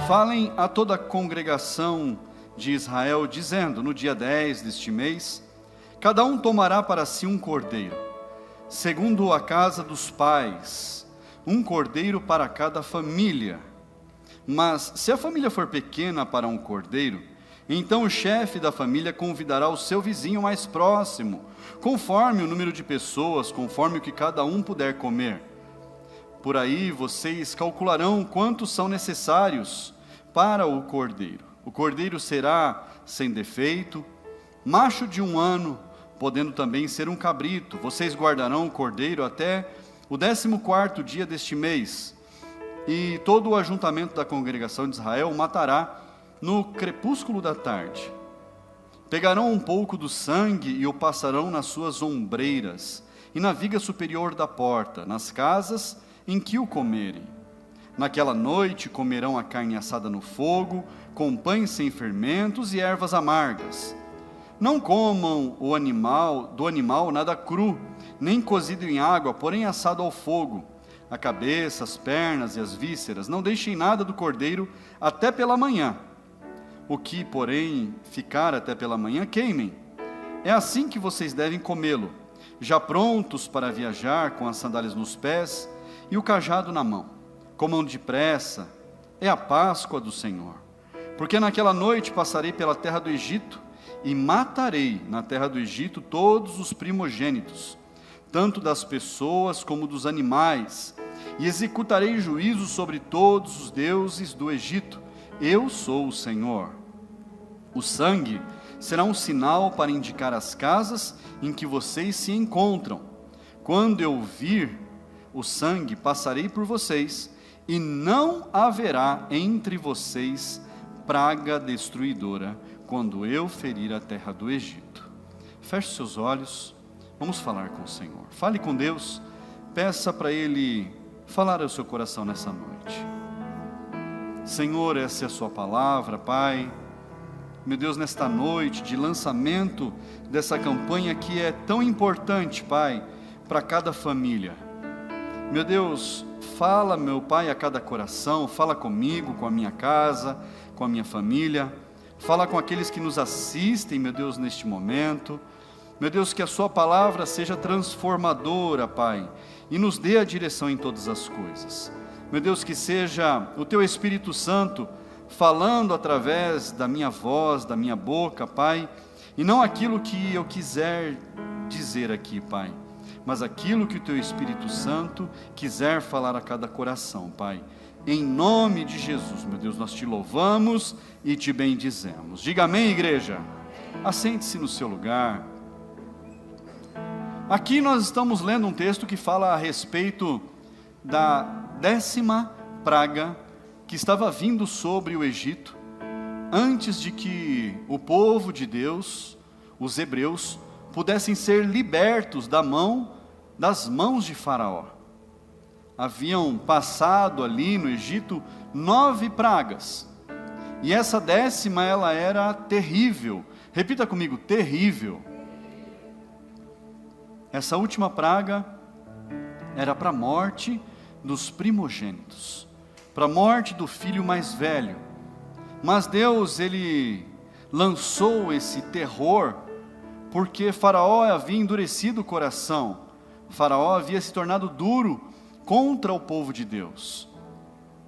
Falem a toda a congregação de Israel, dizendo: no dia 10 deste mês, cada um tomará para si um cordeiro, segundo a casa dos pais, um cordeiro para cada família. Mas se a família for pequena para um cordeiro, então o chefe da família convidará o seu vizinho mais próximo, conforme o número de pessoas, conforme o que cada um puder comer. Por aí vocês calcularão quantos são necessários para o cordeiro. O cordeiro será sem defeito, macho de 1 ano, podendo também ser um cabrito. Vocês guardarão o cordeiro até o 14º dia deste mês, e todo o ajuntamento da congregação de Israel o matará no crepúsculo da tarde. Pegarão um pouco do sangue e o passarão nas suas ombreiras e na viga superior da porta, nas casas em que o comerem. Naquela noite comerão a carne assada no fogo, com pães sem fermentos e ervas amargas. Não comam do animal nada cru, nem cozido em água, porém assado ao fogo. A cabeça, as pernas e as vísceras. Não deixem nada do cordeiro até pela manhã. O que, porém, ficar até pela manhã, queimem. É assim que vocês devem comê-lo, já prontos para viajar, com as sandálias nos pés e o cajado na mão. Comam depressa, é a Páscoa do Senhor. Porque naquela noite passarei pela terra do Egito e matarei na terra do Egito todos os primogênitos, tanto das pessoas como dos animais, e executarei juízo sobre todos os deuses do Egito. Eu sou o Senhor. O sangue será um sinal para indicar as casas em que vocês se encontram. Quando eu vir o sangue, passarei por vocês, e não haverá entre vocês praga destruidora, quando eu ferir a terra do Egito. Feche seus olhos, vamos falar com o Senhor. Fale com Deus, peça para Ele falar ao seu coração nessa noite. Senhor, essa é a sua palavra, Pai. Meu Deus, nesta noite de lançamento dessa campanha que é tão importante, Pai, para cada família. Meu Deus, fala, meu Pai, a cada coração, fala comigo, com a minha casa, com a minha família, fala com aqueles que nos assistem, meu Deus, neste momento. Meu Deus, que a sua palavra seja transformadora, Pai, e nos dê a direção em todas as coisas. Meu Deus, que seja o teu Espírito Santo falando através da minha voz, da minha boca, Pai, e não aquilo que eu quiser dizer aqui, Pai, mas aquilo que o teu Espírito Santo quiser falar a cada coração, Pai. Em nome de Jesus, meu Deus, nós te louvamos e te bendizemos. Diga amém, igreja. Assente-se no seu lugar. Aqui nós estamos lendo um texto que fala a respeito da 10ª praga que estava vindo sobre o Egito, antes de que o povo de Deus, os hebreus, pudessem ser libertos das mãos de Faraó. Haviam passado ali no Egito 9 pragas, e essa 10ª ela era terrível. Repita comigo: terrível. Essa última praga era para a morte dos primogênitos, para a morte do filho mais velho. Mas Deus, Ele lançou esse terror, porque Faraó havia endurecido o coração. Faraó havia se tornado duro contra o povo de Deus.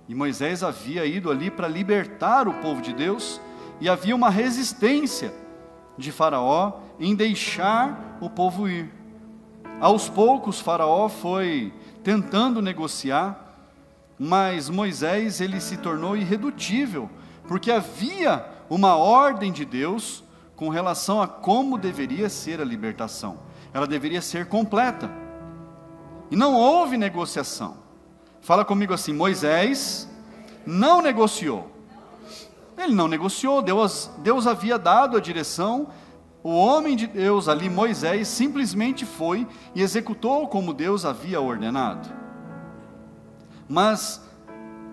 E Moisés havia ido ali para libertar o povo de Deus, e havia uma resistência de Faraó em deixar o povo ir. Aos poucos Faraó foi tentando negociar, mas Moisés, ele se tornou irredutível, porque havia uma ordem de Deus com relação a como deveria ser a libertação. Ela deveria ser completa, e não houve negociação. Fala comigo assim: Moisés não negociou. Ele não negociou. Deus havia dado a direção. O homem de Deus ali, Moisés, simplesmente foi e executou como Deus havia ordenado. Mas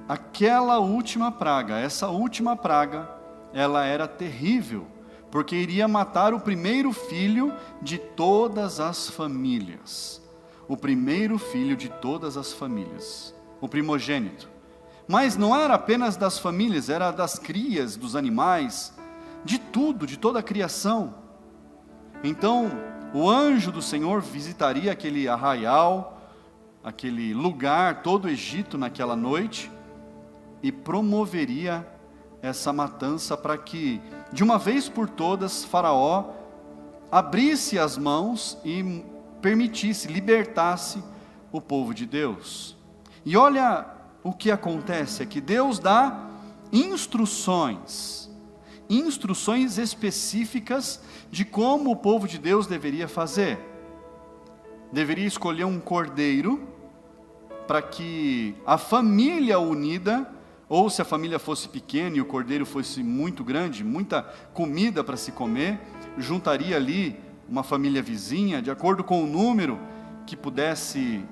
aquela última praga, essa última praga, ela era terrível, porque iria matar o primeiro filho de todas as famílias. O primeiro filho de todas as famílias, o primogênito. Mas não era apenas das famílias, era das crias, dos animais, de tudo, de toda a criação. Então, o anjo do Senhor visitaria aquele arraial, aquele lugar, todo o Egito naquela noite, e promoveria essa matança para que, de uma vez por todas, Faraó abrisse as mãos e permitisse, libertasse o povo de Deus. E olha o que acontece, é que Deus dá instruções específicas de como o povo de Deus deveria fazer. Deveria escolher um cordeiro, para que a família unida, ou se a família fosse pequena e o cordeiro fosse muito grande, muita comida para se comer, juntaria ali uma família vizinha, de acordo com o número que pudesse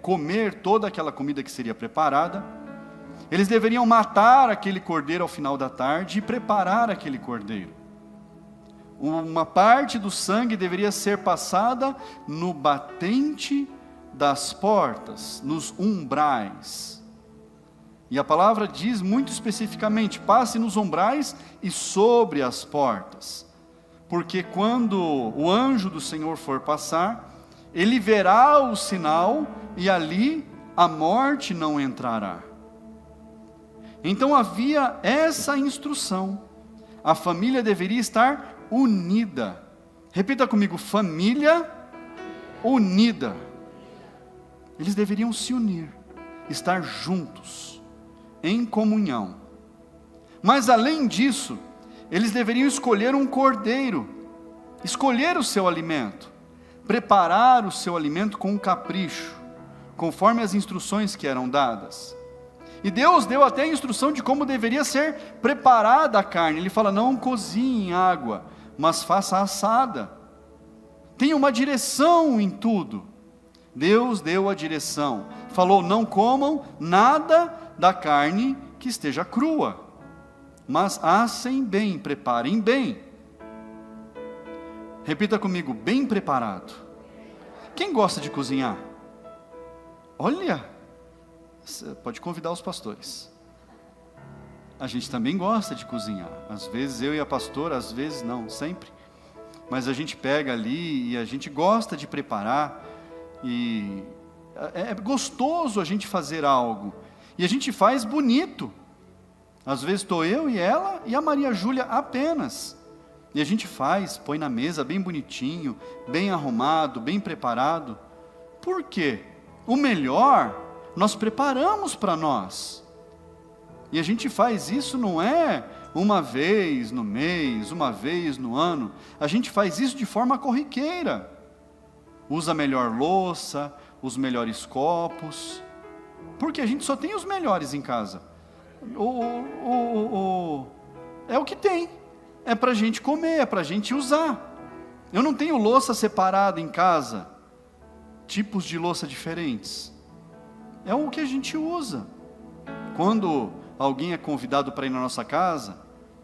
comer toda aquela comida que seria preparada. Eles deveriam matar aquele cordeiro ao final da tarde e preparar aquele cordeiro. Uma parte do sangue deveria ser passada no batente das portas, nos umbrais. E a palavra diz muito especificamente: passe nos umbrais e sobre as portas. Porque quando o anjo do Senhor for passar, ele verá o sinal e ali a morte não entrará. Então havia essa instrução. A família deveria estar unida. Repita comigo: família unida. Eles deveriam se unir, estar juntos, em comunhão. Mas além disso, eles deveriam escolher um cordeiro, escolher o seu alimento, preparar o seu alimento com capricho, conforme as instruções que eram dadas. E Deus deu até a instrução de como deveria ser preparada a carne. Ele fala: não cozinhe em água, mas faça assada. Tenha uma direção em tudo. Deus deu a direção. Falou: não comam nada da carne que esteja crua, mas assem bem, preparem bem. Repita comigo: bem preparado. Quem gosta de cozinhar? Olha, você pode convidar os pastores. A gente também gosta de cozinhar. Às vezes eu e a pastora, às vezes não, sempre. Mas a gente pega ali e a gente gosta de preparar. E é gostoso a gente fazer algo. E a gente faz bonito. Às vezes estou eu e ela e a Maria Júlia apenas. E a gente faz, põe na mesa bem bonitinho, bem arrumado, bem preparado. Por quê? O melhor nós preparamos para nós. E a gente faz isso não é uma vez no mês, uma vez no ano. A gente faz isso de forma corriqueira. Usa a melhor louça, os melhores copos. Porque a gente só tem os melhores em casa. É o que tem. É para a gente comer, é para a gente usar. Eu não tenho louça separada em casa. Tipos de louça diferentes. É o que a gente usa. Quando alguém é convidado para ir na nossa casa,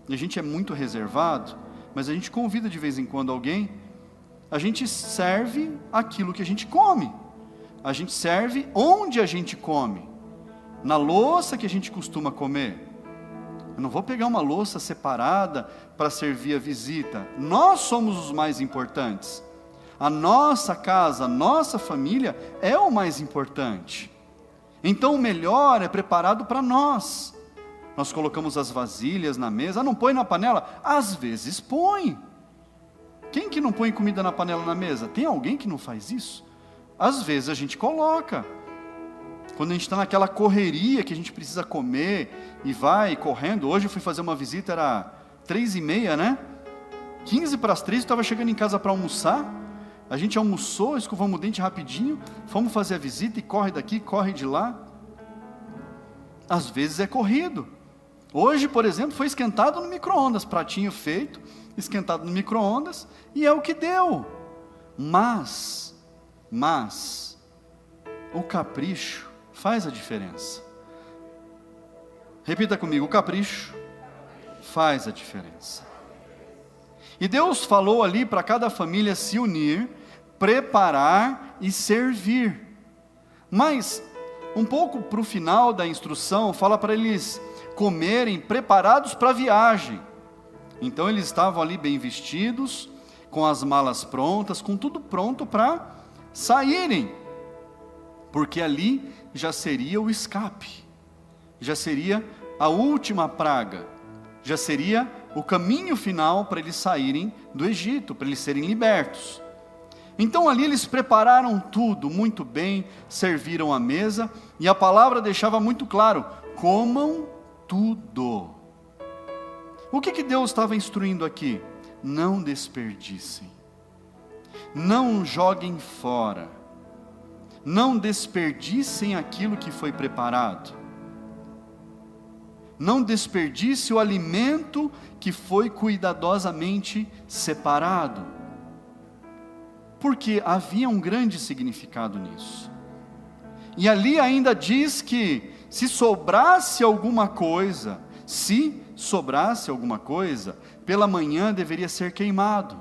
e a gente é muito reservado, mas a gente convida de vez em quando alguém, a gente serve aquilo que a gente come. A gente serve onde a gente come. Na louça que a gente costuma comer. Eu não vou pegar uma louça separada para servir a visita. Nós somos os mais importantes. A nossa casa, a nossa família é o mais importante. Então o melhor é preparado para nós. Nós colocamos as vasilhas na mesa. Não põe na panela? Às vezes põe. Quem que não põe comida na panela na mesa? Tem alguém que não faz isso? Às vezes a gente coloca. Quando a gente está naquela correria que a gente precisa comer e vai correndo. Hoje eu fui fazer uma visita, era 3h30, né? 2:45 eu estava chegando em casa para almoçar. A gente almoçou, escovamos o dente rapidinho, fomos fazer a visita e corre daqui, corre de lá. Às vezes é corrido. Hoje, por exemplo, foi esquentado no micro-ondas, pratinho feito, esquentado no micro-ondas, e é o que deu. Mas, o capricho faz a diferença. Repita comigo: o capricho faz a diferença. E Deus falou ali para cada família se unir, preparar e servir. Mas Um pouco para o final da instrução, fala para eles comerem preparados para a viagem. Então eles estavam ali bem vestidos, com as malas prontas, com tudo pronto para saírem, porque ali já seria o escape, já seria a última praga, já seria o caminho final para eles saírem do Egito, para eles serem libertos. Então ali eles prepararam tudo muito bem, serviram a mesa, e a palavra deixava muito claro: comam tudo. O que Deus estava instruindo aqui? Não desperdicem, não joguem fora, não desperdicem aquilo que foi preparado, não desperdice o alimento que foi cuidadosamente separado, porque havia um grande significado nisso. E ali ainda diz que se sobrasse alguma coisa, pela manhã deveria ser queimado.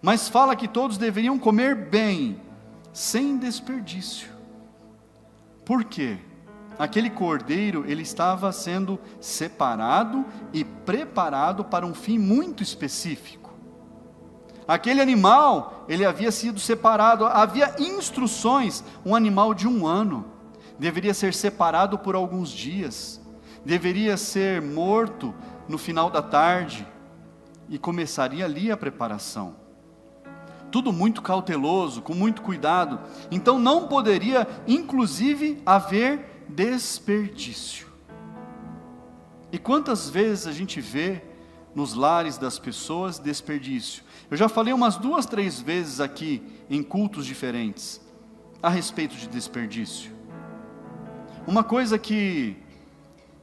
Mas fala que todos deveriam comer bem, sem desperdício. Por quê? Aquele cordeiro, ele estava sendo separado e preparado para um fim muito específico. Aquele animal, ele havia sido separado, havia instruções. Um animal de 1 ano deveria ser separado por alguns dias, deveria ser morto no final da tarde, e começaria ali a preparação. Tudo muito cauteloso, com muito cuidado. Então não poderia, inclusive, haver desperdício. E quantas vezes a gente vê nos lares das pessoas desperdício? Eu já falei umas 2, 3 vezes aqui, em cultos diferentes, a respeito de desperdício. Uma coisa que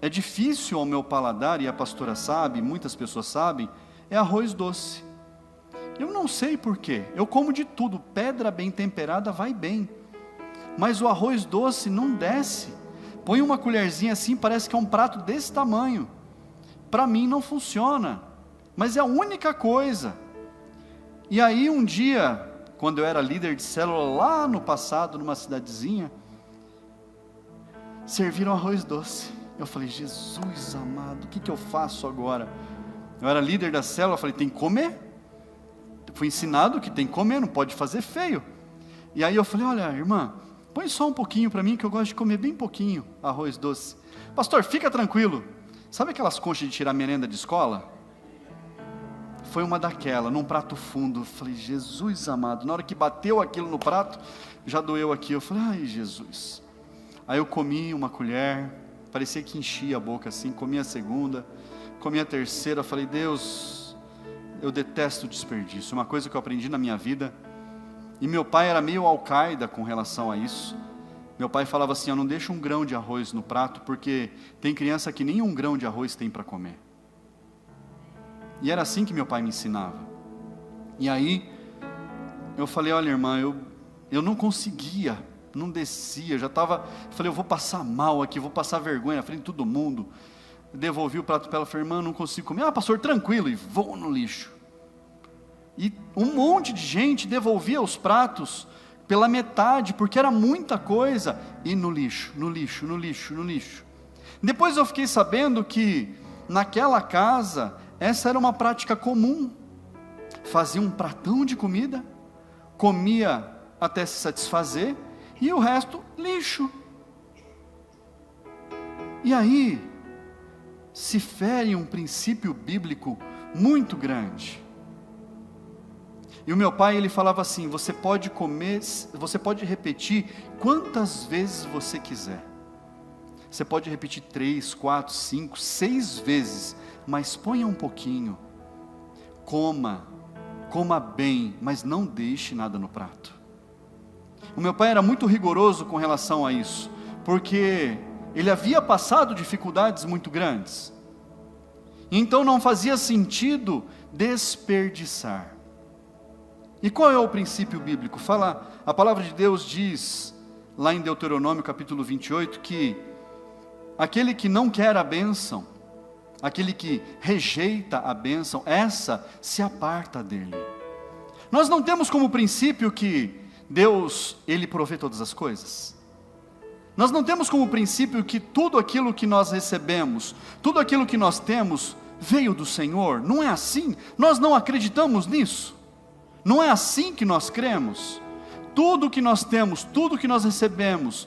é difícil ao meu paladar, e a pastora sabe, muitas pessoas sabem, é arroz doce. Eu não sei porquê, eu como de tudo, pedra bem temperada vai bem, mas o arroz doce não desce. Põe uma colherzinha assim, parece que é um prato desse tamanho. Para mim não funciona, mas é a única coisa. E aí um dia, quando eu era líder de célula lá no passado, numa cidadezinha, serviram arroz doce. Eu falei: Jesus amado, o que eu faço agora? Eu era líder da célula, eu falei: tem que comer. Fui ensinado que tem que comer, não pode fazer feio. E aí eu falei: olha, irmã, põe só um pouquinho para mim, que eu gosto de comer bem pouquinho arroz doce. Pastor, fica tranquilo. Sabe aquelas conchas de tirar merenda de escola? Foi uma daquela, num prato fundo. Eu falei: Jesus amado, na hora que bateu aquilo no prato, já doeu aqui. Eu falei: ai Jesus. Aí eu comi uma colher, parecia que enchia a boca assim, comi a segunda, comi a terceira. Eu falei: Deus, eu detesto desperdício, uma coisa que eu aprendi na minha vida. E meu pai era meio Al-Qaeda com relação a isso. Meu pai falava assim: eu não deixo um grão de arroz no prato, porque tem criança que nem um grão de arroz tem para comer. E era assim que meu pai me ensinava. E aí, eu falei: olha irmã, eu não conseguia, não descia, já estava, falei: eu vou passar mal aqui, vou passar vergonha na frente de todo mundo. Devolvi o prato para ela, falei: irmã, não consigo comer. Ah, pastor, tranquilo, e vou no lixo. E um monte de gente devolvia os pratos pela metade, porque era muita coisa, e no lixo, no lixo, no lixo, no lixo. Depois eu fiquei sabendo que naquela casa, essa era uma prática comum. Fazia um pratão de comida, comia até se satisfazer, e o resto, lixo. E aí, se fere um princípio bíblico muito grande. E o meu pai, ele falava assim: você pode comer, você pode repetir quantas vezes você quiser. Você pode repetir 3, 4, 5, 6 vezes, mas ponha um pouquinho. Coma bem, mas não deixe nada no prato. O meu pai era muito rigoroso com relação a isso, porque ele havia passado dificuldades muito grandes. Então não fazia sentido desperdiçar. E qual é o princípio bíblico? A palavra de Deus diz, lá em Deuteronômio capítulo 28, que aquele que não quer a bênção, aquele que rejeita a bênção, essa se aparta dele. Nós não temos como princípio que Deus, Ele provê todas as coisas. Nós não temos como princípio que tudo aquilo que nós recebemos, tudo aquilo que nós temos, veio do Senhor. Não é assim. Nós não acreditamos nisso. Não é assim que nós cremos. Tudo que nós temos, tudo que nós recebemos,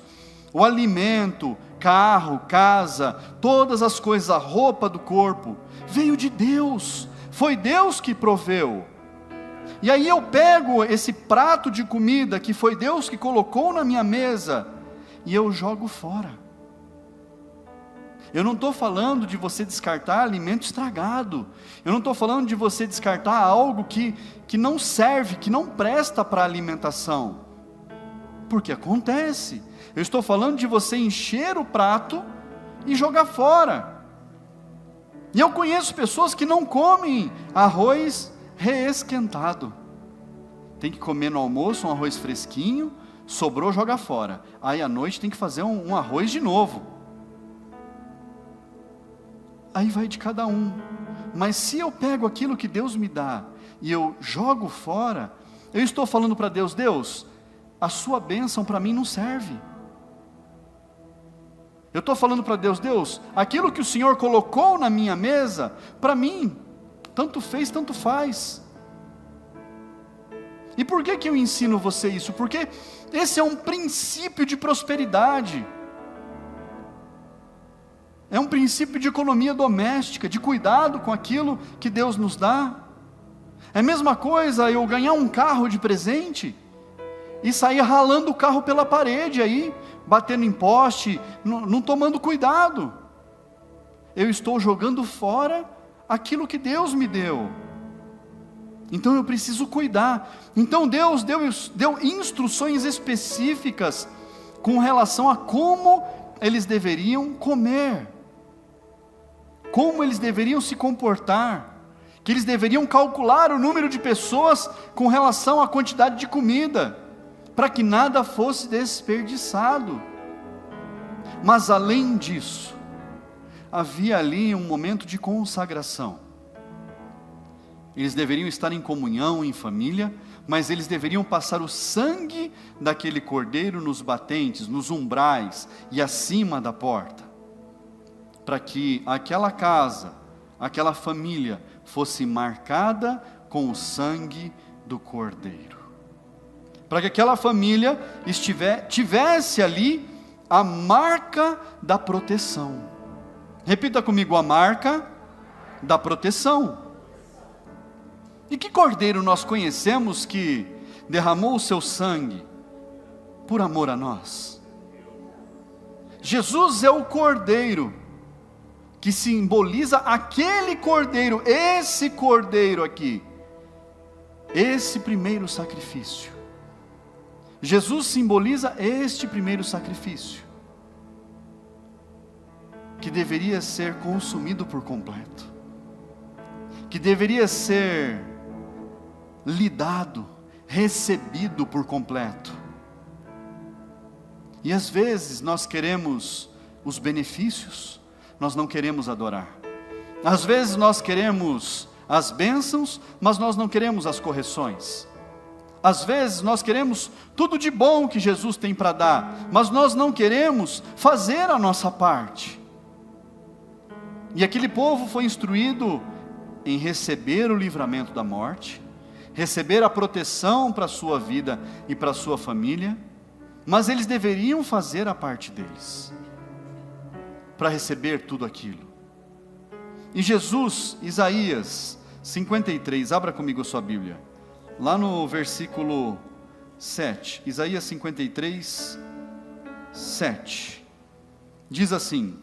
o alimento, carro, casa, todas as coisas, a roupa do corpo, veio de Deus. Foi Deus que proveu. E aí eu pego esse prato de comida que foi Deus que colocou na minha mesa e eu jogo fora. Eu não estou falando de você descartar alimento estragado. Eu não estou falando de você descartar algo que não serve, que não presta para alimentação. Porque acontece. Eu estou falando de você encher o prato e jogar fora. E eu conheço pessoas que não comem arroz reesquentado. Tem que comer no almoço um arroz fresquinho, sobrou, joga fora. Aí à noite tem que fazer um arroz de novo. Aí vai de cada um. Mas se eu pego aquilo que Deus me dá e eu jogo fora, eu estou falando para Deus: Deus, a sua bênção para mim não serve. Eu estou falando para Deus: Deus, aquilo que o Senhor colocou na minha mesa, para mim, tanto fez, tanto faz. E por que eu ensino você isso? Porque esse é um princípio de prosperidade. É um princípio de economia doméstica, de cuidado com aquilo que Deus nos dá. É a mesma coisa eu ganhar um carro de presente e sair ralando o carro pela parede aí, batendo em poste, não tomando cuidado. Eu estou jogando fora aquilo que Deus me deu. Então eu preciso cuidar. Então Deus deu instruções específicas com relação a como eles deveriam comer, como eles deveriam se comportar, que eles deveriam calcular o número de pessoas com relação à quantidade de comida, para que nada fosse desperdiçado. Mas além disso, havia ali um momento de consagração. Eles deveriam estar em comunhão, em família, mas eles deveriam passar o sangue daquele cordeiro nos batentes, nos umbrais e acima da porta, para que aquela casa, aquela família fosse marcada com o sangue do cordeiro, para que aquela família tivesse ali a marca da proteção. Repita comigo: a marca da proteção. E que cordeiro nós conhecemos que derramou o seu sangue por amor a nós? Jesus é o cordeiro que simboliza aquele cordeiro, esse cordeiro aqui, esse primeiro sacrifício. Jesus simboliza este primeiro sacrifício, que deveria ser consumido por completo, que deveria ser lidado, recebido por completo. E às vezes nós queremos os benefícios, nós não queremos adorar. Às vezes nós queremos as bênçãos, mas nós não queremos as correções. Às vezes nós queremos tudo de bom que Jesus tem para dar, mas nós não queremos fazer a nossa parte. E aquele povo foi instruído em receber o livramento da morte, receber a proteção para a sua vida e para a sua família, mas eles deveriam fazer a parte deles, para receber tudo aquilo. E Jesus, Isaías 53, abra comigo a sua Bíblia, lá no versículo 7, Isaías 53, 7, diz assim: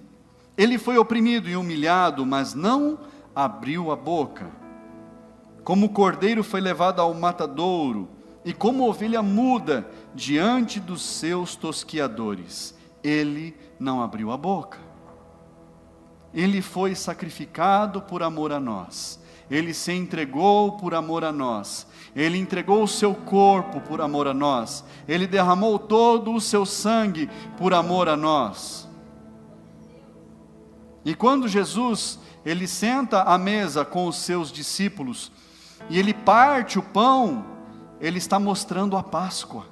ele foi oprimido e humilhado, mas não abriu a boca. Como o cordeiro foi levado ao matadouro, e como ovelha muda diante dos seus tosquiadores, ele não abriu a boca. Ele foi sacrificado por amor a nós, ele se entregou por amor a nós, ele entregou o seu corpo por amor a nós, ele derramou todo o seu sangue por amor a nós. E quando Jesus, ele senta à mesa com os seus discípulos, e ele parte o pão, ele está mostrando a Páscoa,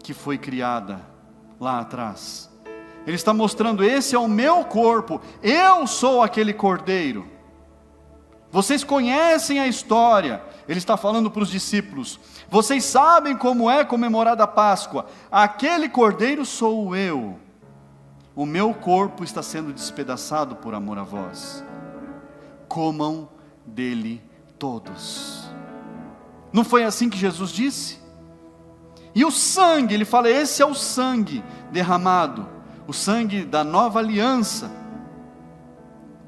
que foi criada lá atrás. Ele está mostrando: esse é o meu corpo, eu sou aquele cordeiro. Vocês conhecem a história. Ele está falando para os discípulos: vocês sabem como é comemorada a Páscoa. Aquele cordeiro sou eu. O meu corpo está sendo despedaçado por amor a vós. Comam dele todos. Não foi assim que Jesus disse? E o sangue, ele fala: esse é o sangue derramado, o sangue da nova aliança.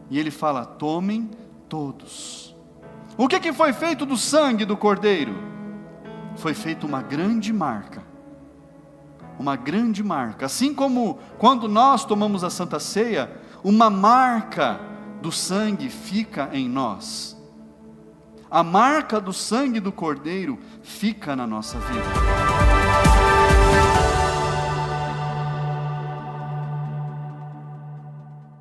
E ele fala: tomem todos. O que foi feito do sangue do cordeiro? Foi feita uma grande marca. Uma grande marca. Assim como quando nós tomamos a Santa Ceia, uma marca do sangue fica em nós. A marca do sangue do cordeiro fica na nossa vida.